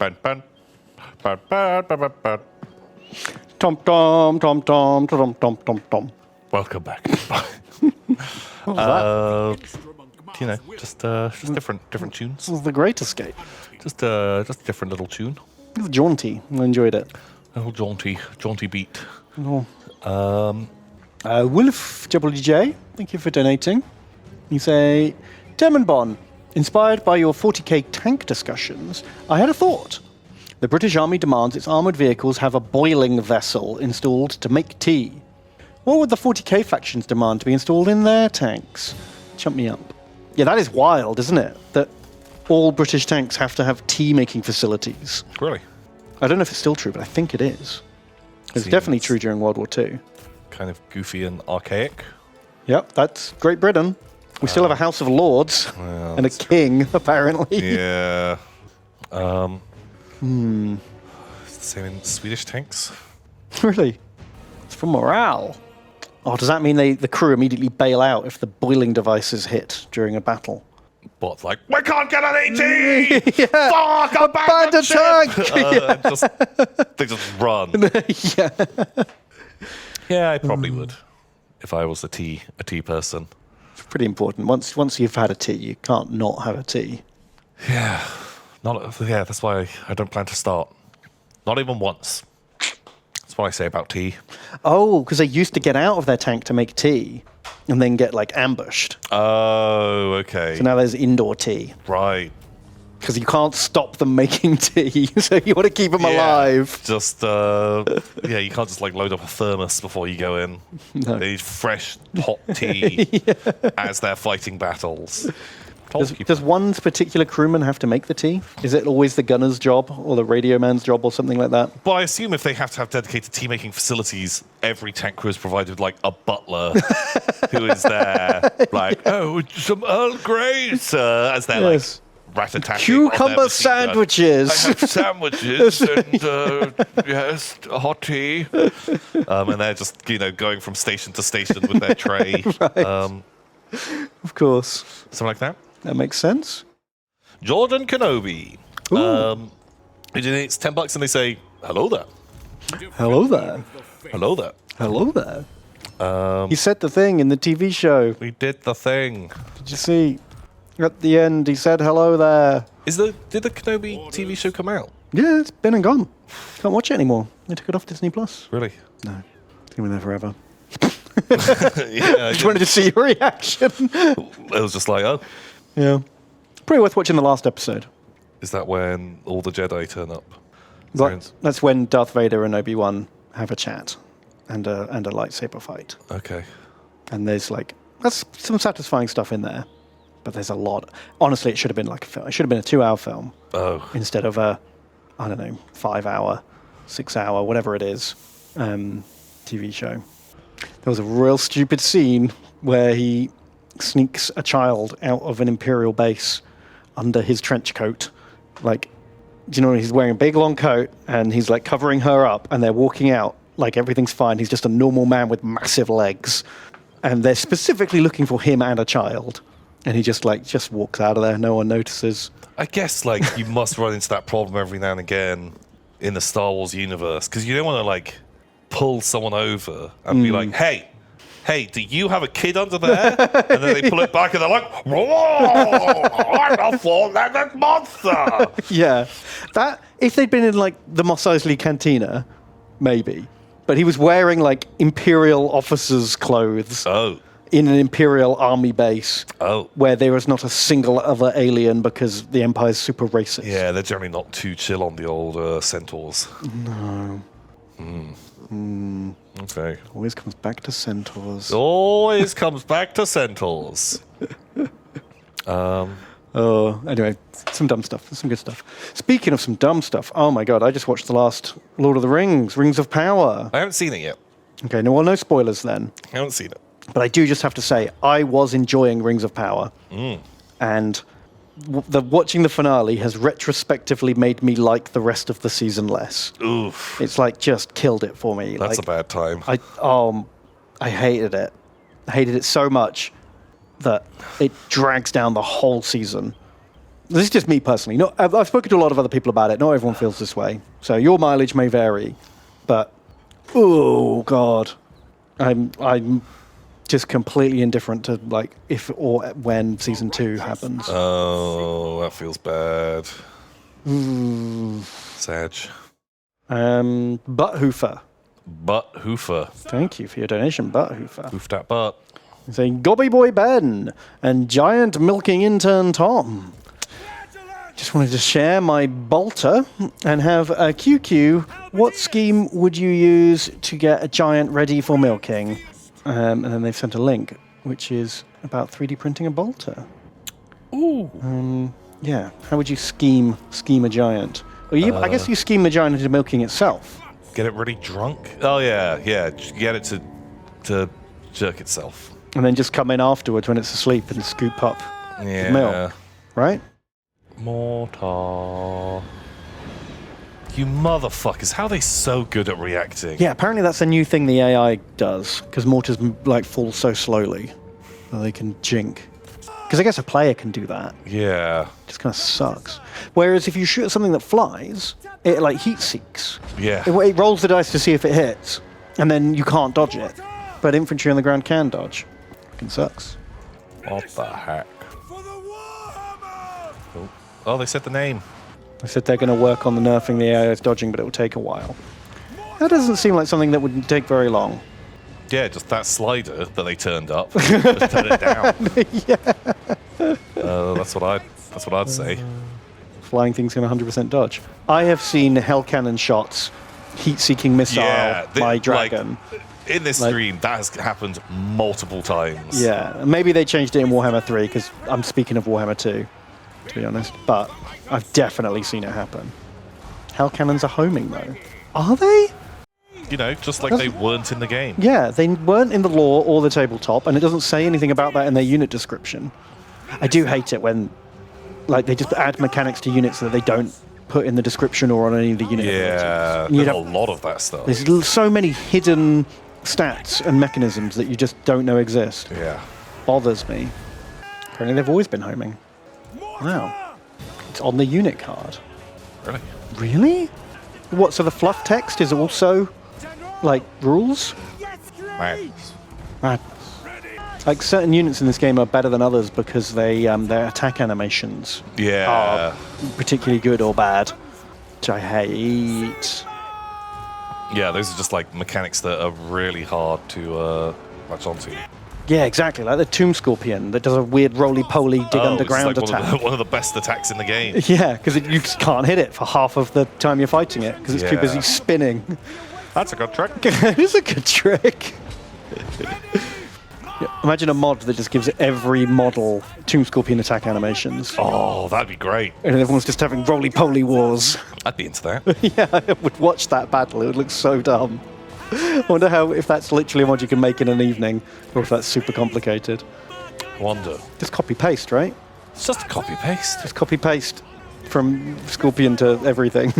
Bun, bun. Bun, bun, bun, bun, bun. Tom, tom, tom, tom, tom, tom, tom, tom. Welcome back. What was that? Just different tunes. This was The Great Escape. Just a different little tune. It was jaunty. I enjoyed it. A little jaunty beat. Oh. Wolf WJ, thank you for donating. You say, Demonbon, inspired by your 40k tank discussions, I had a thought. The British Army demands its armoured vehicles have a boiling vessel installed to make tea. What would the 40k factions demand to be installed in their tanks? Chump me up. Yeah, that is wild, isn't it? That all British tanks have to have tea-making facilities. Really? I don't know if it's still true, but I think it is. It's definitely true during World War II. Kind of goofy and archaic. Yep, that's Great Britain. We still have a House of Lords and a king, apparently. Yeah. It's the same in Swedish tanks. Really? It's for morale. Oh, does that mean the crew immediately bail out if the boiling device is hit during a battle? But like, we can't get an AT! Yeah. Fuck, abandon tank! They just run. Yeah. Yeah, I probably would. If I was a tea person. It's pretty important. Once you've had a tea, you can't not have a tea. Yeah. That's why I don't plan to start. Not even once. That's what I say about tea. Oh, because they used to get out of their tank to make tea and then get, like, ambushed. Oh, okay. So now there's indoor tea. Right. Because you can't stop them making tea, so you want to keep them alive. Just, you can't just, like, load up a thermos before you go in. No. They need fresh, hot tea as they're fighting battles. Does one particular crewman have to make the tea? Is it always the gunner's job or the radio man's job or something like that? Well, I assume if they have to have dedicated tea-making facilities, every tank crew is provided with, like, a butler who is there, like, some Earl Greys, as they're, like, rat-a-tatting. Cucumber sandwiches. I have sandwiches and, yes, hot tea. And they're just, going from station to station with their tray. Right. Of course. Something like that. That makes sense. Jordan Kenobi. Who donates $10 and they say, hello there. Hello there. Hello there. Hello there. He said the thing in the TV show. We did the thing. Did you see? At the end, he said hello there. Did the Kenobi TV show come out? Yeah, it's been and gone. Can't watch it anymore. They took it off Disney Plus. Really? No. It's going to be there forever. Yeah, I just wanted to see your reaction. It was just like, oh. Yeah. Pretty worth watching the last episode. Is that when all the Jedi turn up? That's when Darth Vader and Obi-Wan have a chat and a lightsaber fight. Okay. And there's that's some satisfying stuff in there. But there's a lot. Honestly, it should have been like a film. It should have been a 2-hour film. Oh. Instead of a, 5-hour, 6-hour, whatever it is, TV show. There was a real stupid scene where he sneaks a child out of an Imperial base under his trench coat. Like, do you know, he's wearing a big long coat and he's like covering her up and they're walking out like everything's fine. He's just a normal man with massive legs. And they're specifically looking for him and a child. And he just walks out of there. No one notices. I guess you must run into that problem every now and again in the Star Wars universe because you don't want to pull someone over and be like, hey, do you have a kid under there? And then they pull it back and they're like, whoa, I'm a four-legged monster. Yeah. That, if they'd been in the Mos Eisley Cantina, maybe. But he was wearing Imperial officers' clothes. Oh. In an Imperial army base. Oh. Where there is not a single other alien because the Empire's super racist. Yeah, they're generally not too chill on the old centaurs. No. Okay. Always comes back to centaurs. Always comes back to centaurs. Anyway, some dumb stuff. Some good stuff. Speaking of some dumb stuff, oh my god, I just watched the last Lord of the Rings, Rings of Power. I haven't seen it yet. Okay, no spoilers then. I haven't seen it. But I do just have to say, I was enjoying Rings of Power. And watching the finale has retrospectively made me like the rest of the season less. Oof. It's just killed it for me. That's a bad time. I hated it. I hated it so much that it drags down the whole season. This is just me personally. Not, I've spoken to a lot of other people about it. Not everyone feels this way. So your mileage may vary, but oh god, I'm just completely indifferent to like if or when season 2 happens. Oh, that feels bad. Sag. Butt Hoofer. Butt Hoofer. Thank you for your donation, Butt Hoofer. Hoof that butt. Saying Gobby Boy Ben and Giant Milking Intern Tom. Just wanted to share my bolter and have a QQ. What scheme would you use to get a giant ready for milking? And then they've sent a link, which is about 3D printing a bolter. Ooh. Yeah. How would you scheme a giant? Well, I guess you scheme the giant into milking itself. Get it really drunk? Oh, yeah. Get it to jerk itself. And then just come in afterwards when it's asleep and scoop up the milk. Right? Mortar. You motherfuckers. How are they so good at reacting? Yeah, apparently that's a new thing the AI does, because mortars like fall so slowly that they can jink. Because I guess a player can do that. Yeah. It just kind of sucks. Whereas if you shoot at something that flies, it like heat seeks. Yeah. It rolls the dice to see if it hits, and then you can't dodge it. But infantry on the ground can dodge. Fucking sucks. What the heck? Oh, they said the name. They said they're going to work on the nerfing the AI's dodging, but it will take a while. That doesn't seem like something that would take very long. Yeah, just that slider that they turned up. Just turn it down. Yeah. That's what I'd say. Flying things can 100% dodge. I have seen hell cannon shots, heat-seeking missile, my dragon. Like, in this stream, that has happened multiple times. Yeah, maybe they changed it in Warhammer 3, because I'm speaking of Warhammer 2, to be honest. But I've definitely seen it happen. Hell cannons are homing, though. Are they? You know, just like they weren't in the game. Yeah, they weren't in the lore or the tabletop, and it doesn't say anything about that in their unit description. I do hate it when like they just add mechanics to units that they don't put in the description or on any of the unit Yeah, there's a lot of that stuff. There's so many hidden stats and mechanisms that you just don't know exist. Yeah. Bothers me. Apparently they've always been homing. Wow. It's on the unit card. Really? Really? What, so the fluff text is also, like, rules? Madness. Madness. Like, certain units in this game are better than others because their attack animations are particularly good or bad, which I hate. Yeah, those are just, like, mechanics that are really hard to latch onto. Yeah, exactly. Like the Tomb Scorpion that does a weird roly-poly dig underground it's like attack. One of the best attacks in the game. Yeah, because you just can't hit it for half of the time you're fighting it because it's too busy spinning. That's a good trick. It is a good trick. Imagine a mod that just gives every model Tomb Scorpion attack animations. Oh, that'd be great. And everyone's just having roly-poly wars. I'd be into that. Yeah, I would watch that battle. It would look so dumb. I wonder if that's literally a mod you can make in an evening, or if that's super complicated. Wonder. Just copy-paste, right? It's just a copy-paste. Just copy-paste from Scorpion to everything.